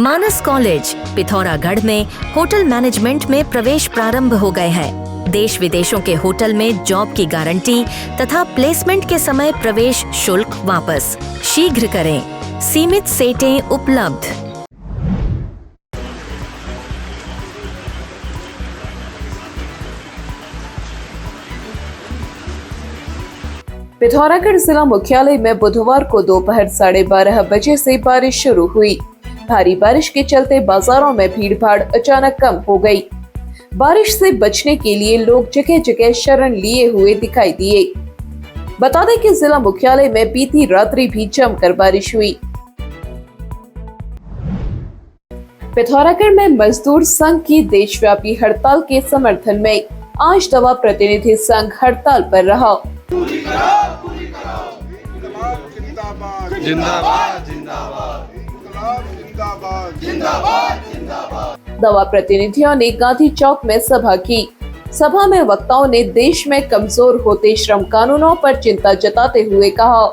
मानस college Pithoragarh में hotel management में प्रवेश प्रारंभ हो गए हैं। देश विदेशों के होटल में जॉब की गारंटी तथा प्लेसमेंट के समय प्रवेश शुल्क वापस। शीघ्र करें, सीमित सीटें उपलब्ध। पिथौरागढ़ जिला मुख्यालय में बुधवार को दोपहर 12:30 बजे से बारिश शुरू हुई। भारी बारिश के चलते बाजारों में भीड़ भाड़ अचानक कम हो गई। बारिश से बचने के लिए लोग जगह जगह शरण लिए हुए दिखाई दिए। बता दें कि जिला मुख्यालय में बीती रात्रि भी जमकर बारिश हुई। पिथौरागढ़ में मजदूर संघ की देशव्यापी हड़ताल के समर्थन में आज दवा प्रतिनिधि संघ हड़ताल पर रहा। जिंदाबाद जिंदाबाद जिंदाबाद जिंदाबाद। दवा प्रतिनिधियों ने गांधी चौक में सभा की। सभा में वक्ताओं ने देश में कमजोर होते श्रम कानूनों पर चिंता जताते हुए कहा,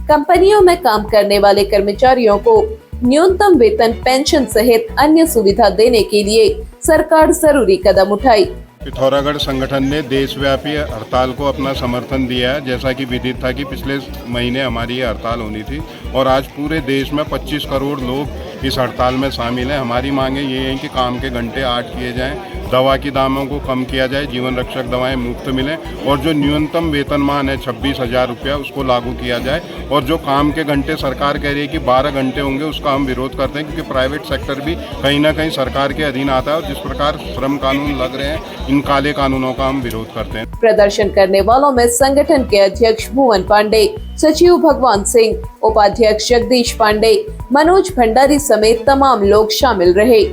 कंपनियों में काम करने वाले कर्मचारियों को न्यूनतम वेतन, पेंशन सहित अन्य सुविधा देने के लिए सरकार जरूरी कदम उठाए। पिथौरागढ़ संगठन ने देशव्यापी हड़ताल को अपना समर्थन दिया है। जैसा कि विदित था कि पिछले महीने हमारी ये हड़ताल होनी थी और आज पूरे देश में 25 करोड़ लोग इस हड़ताल में शामिल हैं। हमारी मांगे ये हैं कि काम के घंटे 8 किए जाएं, दवा की दामों को कम किया जाए, जीवन रक्षक दवाएं मुफ्त मिलें और जो न्यूनतम वेतनमान है 26,000 रुपया उसको लागू किया जाए। और जो काम के घंटे सरकार कह रही है कि 12 घंटे होंगे, उसका हम विरोध करते हैं क्योंकि प्राइवेट सेक्टर भी कहीं ना कहीं सरकार के अधीन आता है और जिस प्रकार श्रम कानून लग रहे हैं, इन काले कानूनों का हम विरोध करते हैं। प्रदर्शन करने वालों में संगठन के अध्यक्ष भुवन पांडे, सचिव भगवान सिंह, उपाध्यक्ष जगदीश पांडे, मनोज भंडारी समेत तमाम लोग शामिल रहे।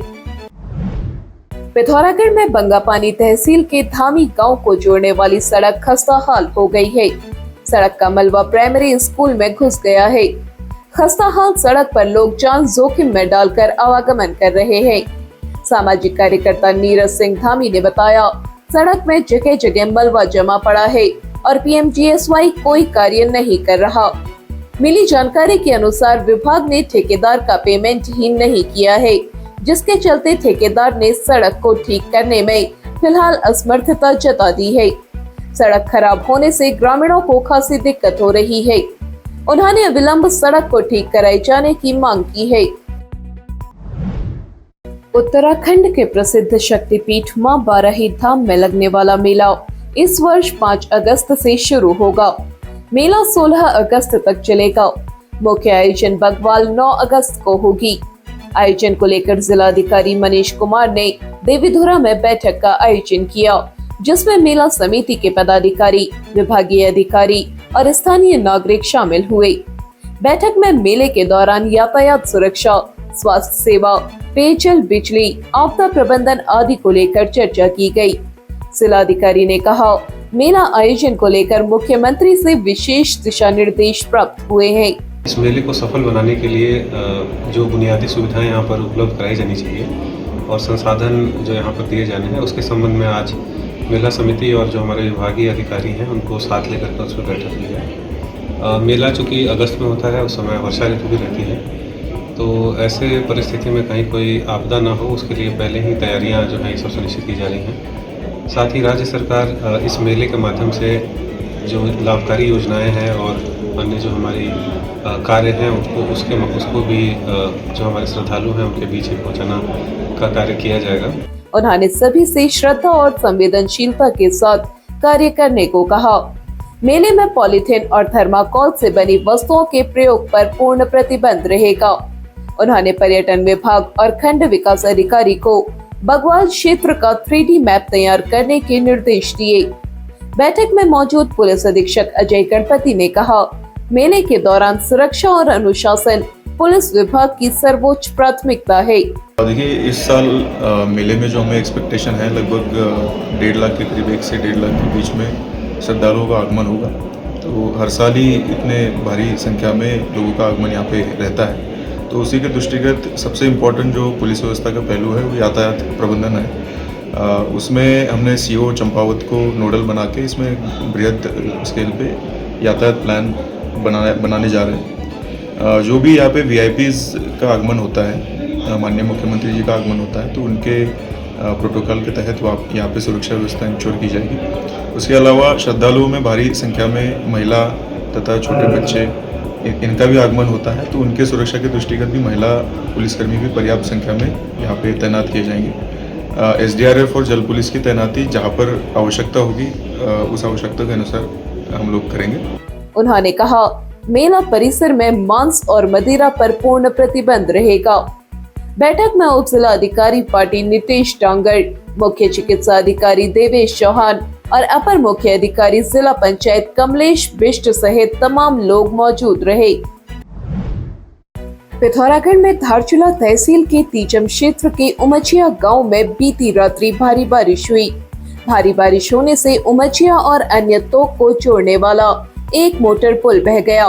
पिथौरागढ़ में बंगापानी तहसील के धामी गांव को जोड़ने वाली सड़क खस्ताहाल हो गई है। सड़क का मलबा प्राइमरी स्कूल में घुस गया है। खस्ताहाल सड़क पर लोग जान जोखिम में डालकर आवागमन कर रहे हैं। सामाजिक कार्यकर्ता नीरज सिंह धामी ने बताया, सड़क में जगह जगह मलबा जमा पड़ा है और पीएमजीएसवाई कोई कार्य नहीं कर रहा। मिली जानकारी के अनुसार विभाग ने ठेकेदार का पेमेंट ही नहीं किया है, जिसके चलते ठेकेदार ने सड़क को ठीक करने में फिलहाल असमर्थता जता दी है। सड़क खराब होने से ग्रामीणों को खासी दिक्कत हो रही है। उन्होंने अविलंब सड़क को ठीक कराए जाने की मांग की है। उत्तराखंड के प्रसिद्ध शक्तिपीठ मां बाराही धाम में लगने वाला मेला इस वर्ष 5 अगस्त से शुरू होगा। मेला 16 अगस्त तक चलेगा। मुख्य आयोजन बगवाल 9 अगस्त को होगी। आयोजन को लेकर जिलाधिकारी मनीष कुमार ने देवीधुरा में बैठक का आयोजन किया, जिसमें मेला समिति के पदाधिकारी, विभागीय अधिकारी और स्थानीय नागरिक शामिल हुए। बैठक में मेले के दौरान यातायात सुरक्षा, स्वास्थ्य सेवा, पेयजल, बिजली, आपदा प्रबंधन आदि को लेकर चर्चा की गई। जिलाधिकारी ने कहा, मेला आयोजन को लेकर मुख्यमंत्री से विशेष दिशा निर्देश प्राप्त हुए हैं। इस मेले को सफल बनाने के लिए जो बुनियादी सुविधाएं यहाँ पर उपलब्ध कराई जानी चाहिए और संसाधन जो यहाँ पर दिए जाने हैं, उसके संबंध में आज मेला समिति और जो हमारे विभागीय अधिकारी हैं उनको साथ लेकर के उस पर बैठक की है। मेला चूँकि अगस्त में होता है, उस समय वर्षा ऋतु भी रहती है, तो ऐसे परिस्थिति में कहीं कोई आपदा ना हो, उसके लिए पहले ही तैयारियाँ जो हैं सब सुनिश्चित की जा रही हैं। साथ ही राज्य सरकार इस मेले के माध्यम से जो लाभकारी योजनाएं हैं और अन्य जो हमारी कार्य हैं उसको भी जो हमारे श्रद्धालु हैं उनके बीच ही पहुंचाना का कार्य किया जाएगा। उन्होंने सभी से श्रद्धा और संवेदनशीलता के साथ कार्य करने को कहा। मेले में पॉलीथीन और थर्माकोल से बनी वस्तुओं के प्रयोग पर पूर्ण प्रतिबंध रहेगा। उन्होंने पर्यटन विभाग और खंड विकास अधिकारी को बगवाल क्षेत्र का 3D मैप तैयार करने के निर्देश दिए। बैठक में मौजूद पुलिस अधीक्षक अजय गणपति ने कहा, मेले के दौरान सुरक्षा और अनुशासन पुलिस विभाग की सर्वोच्च प्राथमिकता है। देखिए, इस साल मेले में जो हमें एक्सपेक्टेशन है, लगभग 1.5 लाख के करीब, 1 से 1.5 लाख के बीच में श्रद्धालुओं का आगमन होगा। तो हर साल ही इतने भारी संख्या में लोगों का आगमन यहाँ पे रहता है। तो उसी के दृष्टिगत सबसे इम्पोर्टेंट जो पुलिस व्यवस्था का पहलू है वो यातायात प्रबंधन है। उसमें हमने सीओ चंपावत को नोडल बना के इसमें बृहद स्केल पे यातायात प्लान बनाने जा रहे हैं। जो भी यहाँ पे वीआईपीज़ का आगमन होता है माननीय मुख्यमंत्री जी का आगमन होता है तो उनके प्रोटोकॉल के तहत यहाँ पे सुरक्षा व्यवस्था इंश्योर की जाएगी। उसके अलावा श्रद्धालुओं में भारी संख्या में महिला तथा छोटे बच्चे इनका भी आगमन होता है तो उनके सुरक्षा के दृष्टिगत भी महिला पुलिसकर्मी भी पर्याप्त संख्या में यहाँ पे तैनात किए जाएंगे। SDRF और जल पुलिस की तैनाती जहाँ पर आवश्यकता होगी उस आवश्यकता के अनुसार हम लोग करेंगे। उन्होंने कहा मेला परिसर में मांस और मदिरा पर पूर्ण प्रतिबंध रहेगा। बैठक में उप जिला अधिकारी पार्टी नीतीश डांगर, मुख्य चिकित्सा अधिकारी देवेश चौहान और अपर मुख्य अधिकारी जिला पंचायत कमलेश बिष्ट सहित तमाम लोग मौजूद रहे। पिथौरागढ़ में धारचूला तहसील के तीजम क्षेत्र के उमचिया गांव में बीती रात्रि भारी बारिश हुई। भारी बारिश होने से उमचिया और अन्य तोक को जोड़ने वाला एक मोटर पुल बह गया।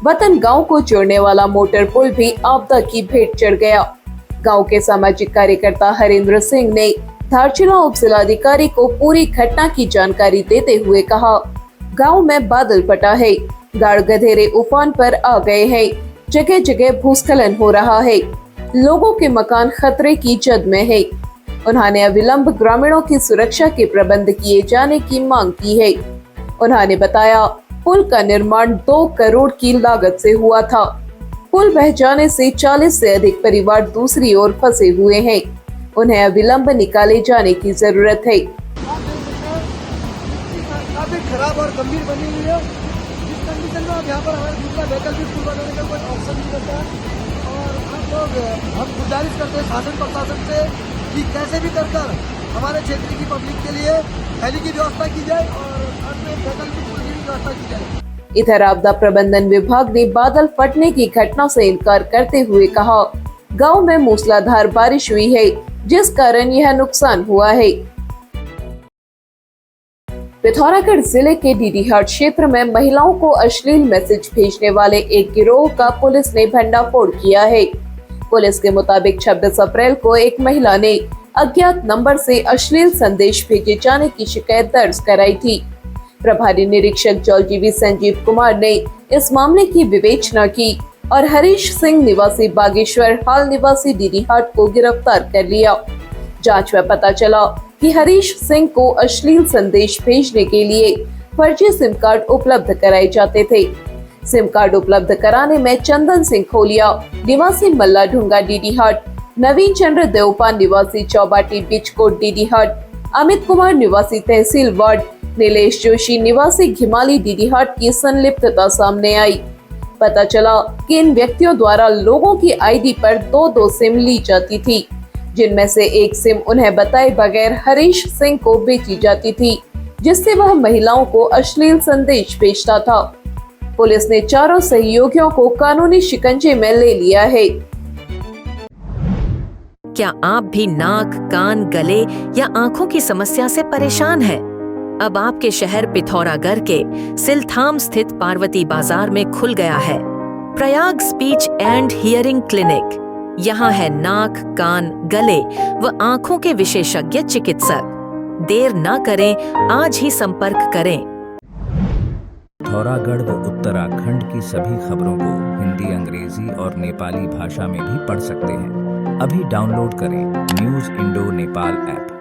वतन गांव को जोड़ने वाला मोटर पुल भी आपदा की भेंट चढ़ गया। गांव के सामाजिक कार्यकर्ता हरेंद्र सिंह ने धारचूला उप जिलाधिकारी को पूरी घटना की जानकारी देते हुए कहा, गांव में बादल फटा है, गाड़ गधेरे उफान पर आ गए हैं, जगह जगह भूस्खलन हो रहा है, लोगों के मकान खतरे की जद में है। उन्होंने अविलंब ग्रामीणों की सुरक्षा के प्रबंध किए जाने की मांग की है। उन्होंने बताया पुल का निर्माण 2 करोड़ की लागत से हुआ था। पुल बह जाने से 40 से अधिक परिवार दूसरी ओर फंसे हुए हैं। उन्हें अविलंब निकाले जाने की जरूरत है। काफी खराब और गंभीर बनी हुई है। इस कंडीशन में अब यहाँ पर हमारे दूसरा वैकल्पिक पुल बनाने का कोई ऑप्शन नहीं रहता है और हम गुजारिश करते हैं शासन प्रशासन से कि कैसे भी कर हमारे क्षेत्र की पब्लिक के लिए हेली की व्यवस्था की जाए और वैकल्पिक पुल की व्यवस्था की जाए। इधर आपदा प्रबंधन विभाग ने बादल फटने की घटना से इनकार करते हुए कहा, गांव में मूसलाधार बारिश हुई है जिस कारण यह नुकसान हुआ है। पिथौरागढ़ जिले के डीडीहाट क्षेत्र में महिलाओं को अश्लील मैसेज भेजने वाले एक गिरोह का पुलिस ने भंडाफोड़ किया है। पुलिस के मुताबिक 26 अप्रैल को एक महिला ने अज्ञात नंबर से अश्लील संदेश भेजे जाने की शिकायत दर्ज कराई थी। प्रभारी निरीक्षक जौलजीवी संजीव कुमार ने इस मामले की विवेचना की और हरीश सिंह निवासी बागेश्वर हाल निवासी डीडीहाट को गिरफ्तार कर लिया। जांच में पता चला कि हरीश सिंह को अश्लील संदेश भेजने के लिए फर्जी सिम कार्ड उपलब्ध कराए जाते थे। सिम कार्ड उपलब्ध कराने में चंदन सिंह खोलिया निवासी मल्ला ढूंगा डीडीहाट, नवीन चंद्र देवपान निवासी चौबाटी बिचकोट डीडीहाट, अमित कुमार निवासी तहसील वार्ड, नीलेश जोशी निवासी घिमाली डीडीहाट की संलिप्तता सामने आई। पता चला कि इन व्यक्तियों द्वारा लोगों की आईडी पर 2 सिम ली जाती थी, जिनमें से एक सिम उन्हें बताए बगैर हरीश सिंह को बेची जाती थी, जिससे वह महिलाओं को अश्लील संदेश भेजता था। पुलिस ने चारों सहयोगियों को कानूनी शिकंजे में ले लिया है। क्या आप भी नाक, कान, गले या आंखों की समस्या से परेशान हैं? अब आपके शहर पिथौरागढ़ के सिलथाम स्थित पार्वती बाजार में खुल गया है Prayag speech and hearing clinic. यहाँ है नाक, कान, गले व आंखों के विशेषज्ञ चिकित्सक। देर न करें, आज ही संपर्क करें। पिथौरागढ़ व उत्तराखंड की सभी खबरों को हिंदी, अंग्रेजी और नेपाली भाषा में भी पढ़ सकते हैं। अभी डाउनलोड करें न्यूज़ इंडो नेपाल ऐप।